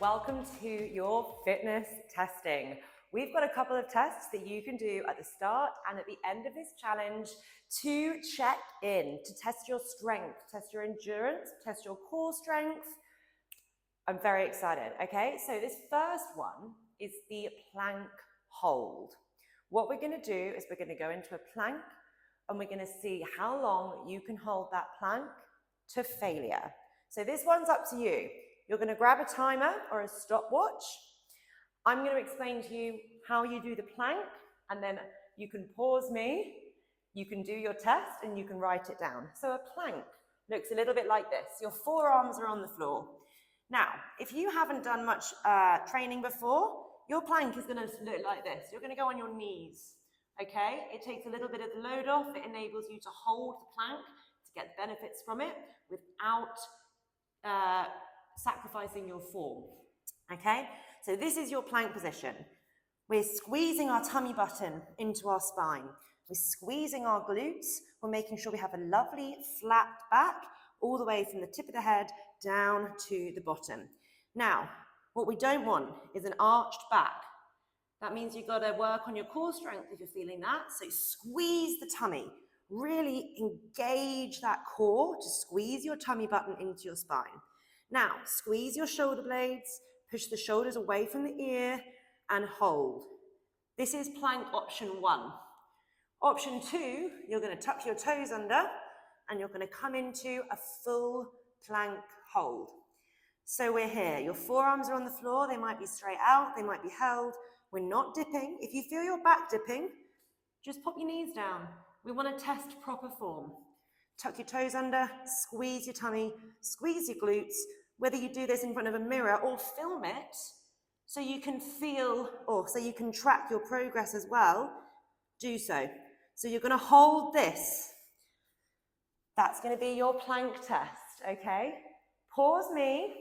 Welcome to your fitness testing. We've got a couple of tests that you can do at the start and at the end of this challenge to check in, to test your strength, test your endurance, test your core strength. I'm very excited, okay? So this first one is the plank hold. What we're gonna do is we're gonna go into a plank and we're gonna see how long you can hold that plank to failure. So this one's up to you. You're gonna grab a timer or a stopwatch. I'm gonna explain to you how you do the plank, and then you can pause me, you can do your test, and you can write it down. So a plank looks a little bit like this. Your forearms are on the floor. Now, if you haven't done much training before, your plank is gonna look like this. You're gonna go on your knees, okay? It takes a little bit of the load off. It enables you to hold the plank to get benefits from it without sacrificing your form, okay? So this is your plank position. We're squeezing our tummy button into our spine. We're squeezing our glutes. We're making sure we have a lovely flat back all the way from the tip of the head down to the bottom. Now, what we don't want is an arched back. That means you've got to work on your core strength if you're feeling that. So squeeze the tummy. Really engage that core to squeeze your tummy button into your spine. Now, squeeze your shoulder blades, push the shoulders away from the ear, and hold. This is plank option 1. Option 2, you're going to tuck your toes under, and you're going to come into a full plank hold. So we're here. Your forearms are on the floor. They might be straight out. They might be held. We're not dipping. If you feel your back dipping, just pop your knees down. We want to test proper form. Tuck your toes under, squeeze your tummy, squeeze your glutes. Whether you do this in front of a mirror or film it so you can feel, or so you can track your progress as well, do so. So you're going to hold this. That's going to be your plank test, okay? Pause me,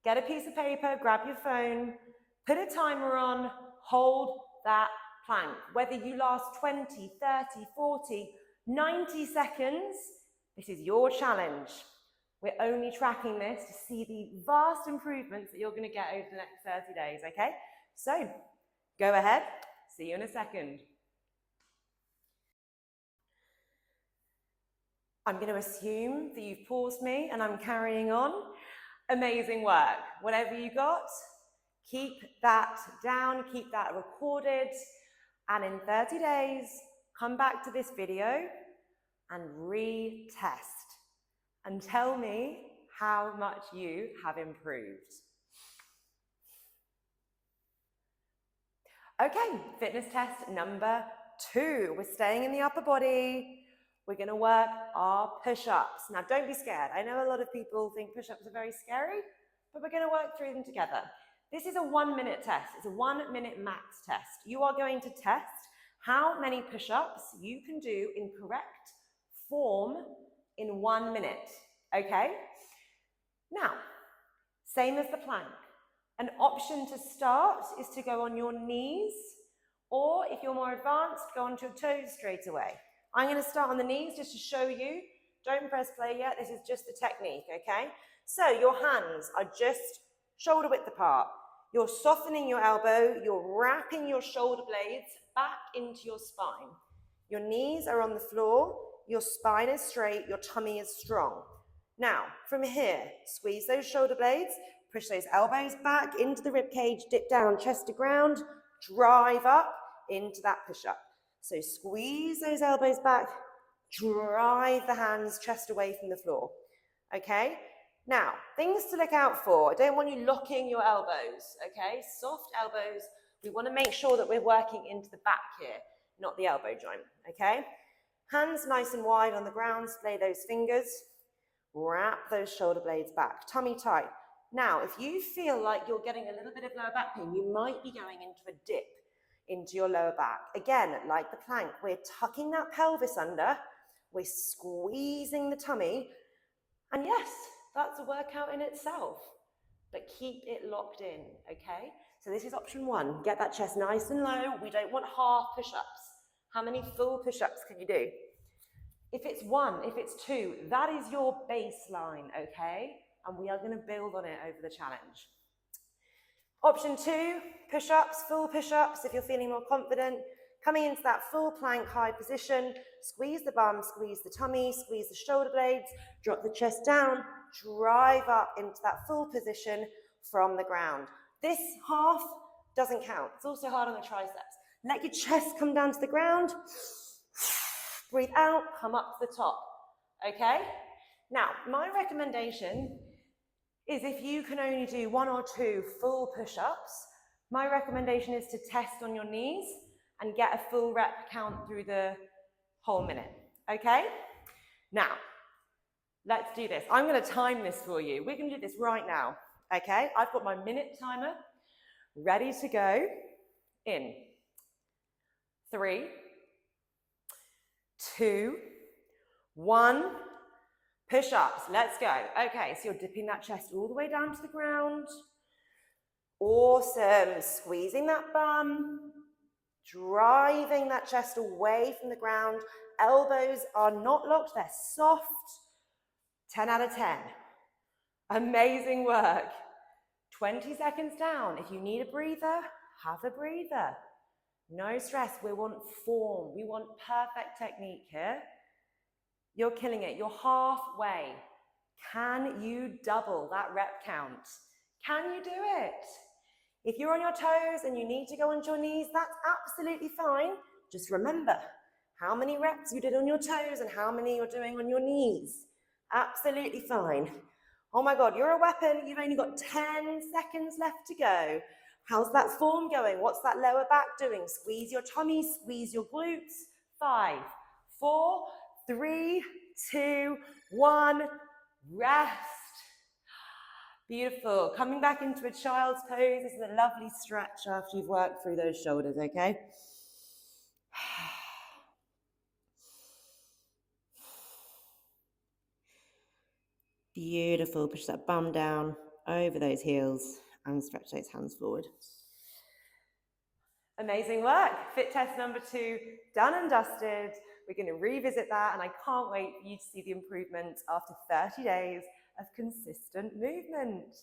get a piece of paper, grab your phone, put a timer on, hold that plank. Whether you last 20, 30, 40, 90 seconds, this is your challenge. We're only tracking this to see the vast improvements that you're going to get over the next 30 days, okay? So, go ahead. See you in a second. I'm going to assume that you've paused me and I'm carrying on. Amazing work. Whatever you got, keep that down, keep that recorded, and in 30 days, come back to this video and retest and tell me how much you have improved. Okay, fitness test number 2. We're staying in the upper body. We're going to work our push-ups. Now, don't be scared. I know a lot of people think push-ups are very scary, but we're going to work through them together. This is a 1-minute test. It's a 1-minute max test. You are going to test how many push-ups you can do in correct form in 1 minute, okay? Now, same as the plank. An option to start is to go on your knees, or if you're more advanced, go onto your toes straight away. I'm going to start on the knees just to show you. Don't press play yet. This is just the technique, okay? So your hands are just shoulder width apart. You're softening your elbow. You're wrapping your shoulder blades back into your spine. Your knees are on the floor. Your spine is straight. Your tummy is strong. Now, from here, squeeze those shoulder blades. Push those elbows back into the rib cage. Dip down, chest to ground. Drive up into that push-up. So squeeze those elbows back, drive the hands, chest away from the floor, okay? Now, things to look out for. I don't want you locking your elbows, okay? Soft elbows. We want to make sure that we're working into the back here, not the elbow joint, okay? Hands nice and wide on the ground, splay those fingers, wrap those shoulder blades back, tummy tight. Now, if you feel like you're getting a little bit of lower back pain, you might be going into a dip into your lower back. Again, like the plank, we're tucking that pelvis under, we're squeezing the tummy, and yes, that's a workout in itself, but keep it locked in, okay? So this is option 1, get that chest nice and low. We don't want half push-ups. How many full push-ups can you do? If it's 1, if it's 2, that is your baseline, okay? And we are going to build on it over the challenge. Option 2, push-ups, full push-ups if you're feeling more confident. Coming into that full plank high position, squeeze the bum, squeeze the tummy, squeeze the shoulder blades, drop the chest down, drive up into that full position from the ground. This half doesn't count. It's also hard on the triceps. Let your chest come down to the ground. Breathe out, come up to the top. Okay? Now, my recommendation is if you can only do 1 or 2 full push-ups, my recommendation is to test on your knees and get a full rep count through the whole minute, okay? Now, let's do this. I'm gonna time this for you. We're gonna do this right now, okay? I've got my minute timer ready to go in 3, 2, 1, push-ups, let's go. Okay, so you're dipping that chest all the way down to the ground. Awesome, squeezing that bum, driving that chest away from the ground. Elbows are not locked, they're soft. 10 out of 10. Amazing work. 20 seconds down. If you need a breather, have a breather. No stress, we want form. We want perfect technique here. You're killing it, you're halfway. Can you double that rep count? Can you do it? If you're on your toes and you need to go onto your knees, that's absolutely fine. Just remember how many reps you did on your toes and how many you're doing on your knees. Absolutely fine. Oh my God, you're a weapon. You've only got 10 seconds left to go. How's that form going? What's that lower back doing? Squeeze your tummy, squeeze your glutes. 5, 4, 3, 2, 1, rest. Beautiful. Coming back into a child's pose. This is a lovely stretch after you've worked through those shoulders, okay? Beautiful. Push that bum down over those heels and stretch those hands forward. Amazing work. Fit test number 2, done and dusted. We're going to revisit that, and I can't wait for you to see the improvement after 30 days of consistent movement.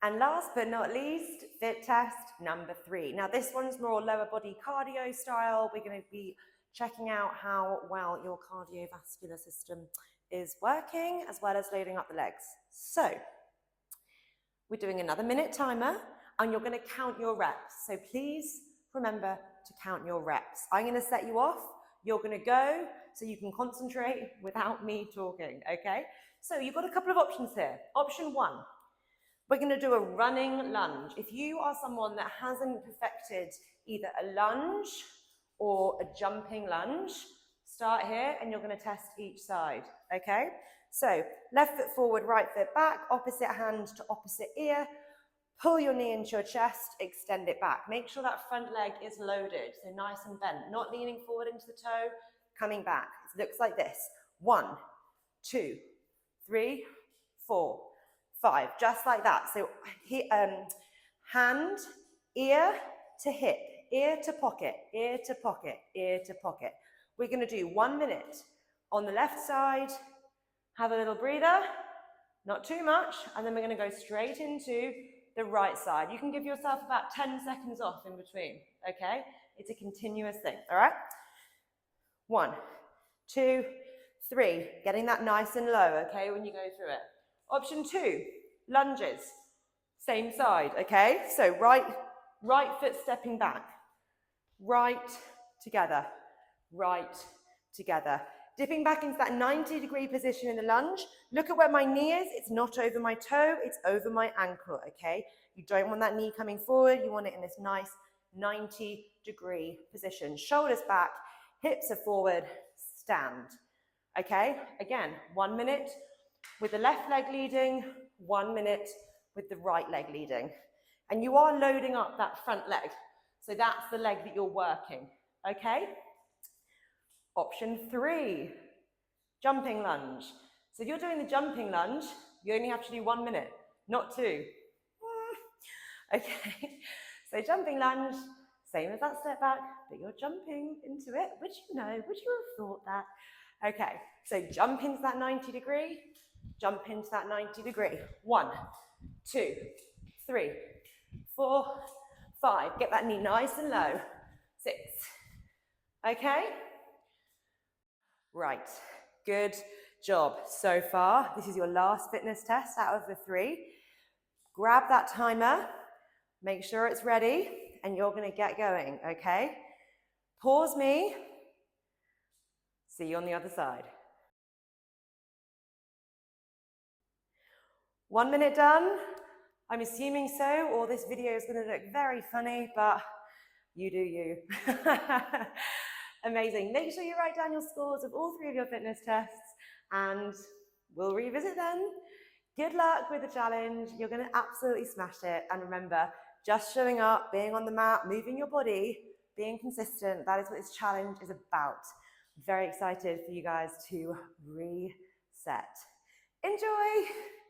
And last but not least, fit test number 3. Now this one's more lower body cardio style. We're going to be checking out how well your cardiovascular system is working, as well as loading up the legs. So we're doing another minute timer, and you're going to count your reps. So please remember to count your reps. I'm going to set you off. You're going to go so you can concentrate without me talking, okay? So you've got a couple of options here. Option 1, we're going to do a running lunge. If you are someone that hasn't perfected either a lunge or a jumping lunge, start here and you're going to test each side, okay? So left foot forward, right foot back, opposite hand to opposite ear. Pull your knee into your chest, extend it back. Make sure that front leg is loaded, so nice and bent, not leaning forward into the toe, coming back. It looks like this. 1, 2, 3, 4, 5, just like that. So hand, ear to hip, ear to pocket, ear to pocket, ear to pocket. We're going to do 1 minute on the left side. Have a little breather, not too much, and then we're going to go straight into the right side. You can give yourself about 10 seconds off in between, okay? It's a continuous thing, all right? 1, 2, 3, getting that nice and low, okay, when you go through it. Option 2, lunges, same side, okay? So right foot stepping back, right together, right together. Dipping back into that 90-degree position in the lunge. Look at where my knee is. It's not over my toe, it's over my ankle, okay? You don't want that knee coming forward. You want it in this nice 90-degree position. Shoulders back, hips are forward, stand, okay? Again, 1 minute with the left leg leading, 1 minute with the right leg leading. And you are loading up that front leg. So that's the leg that you're working, okay? Option 3, jumping lunge. So if you're doing the jumping lunge, you only have to do 1 minute, not 2. Okay, so jumping lunge, same as that step back, but you're jumping into it. Would you know? Would you have thought that? Okay, so jump into that 90-degree, jump into that 90-degree. 1, 2, 3, 4, 5. Get that knee nice and low. 6. Okay? Right. Good job so far. This is your last fitness test out of the 3. Grab that timer. Make sure it's ready, and you're going to get going, okay? Pause me. See you on the other side. 1 minute done. I'm assuming so, or this video is going to look very funny, but you do you. Amazing. Make sure you write down your scores of all 3 of your fitness tests, and we'll revisit them. Good luck with the challenge. You're going to absolutely smash it. And remember, just showing up, being on the mat, moving your body, being consistent, that is what this challenge is about. I'm very excited for you guys to reset. Enjoy!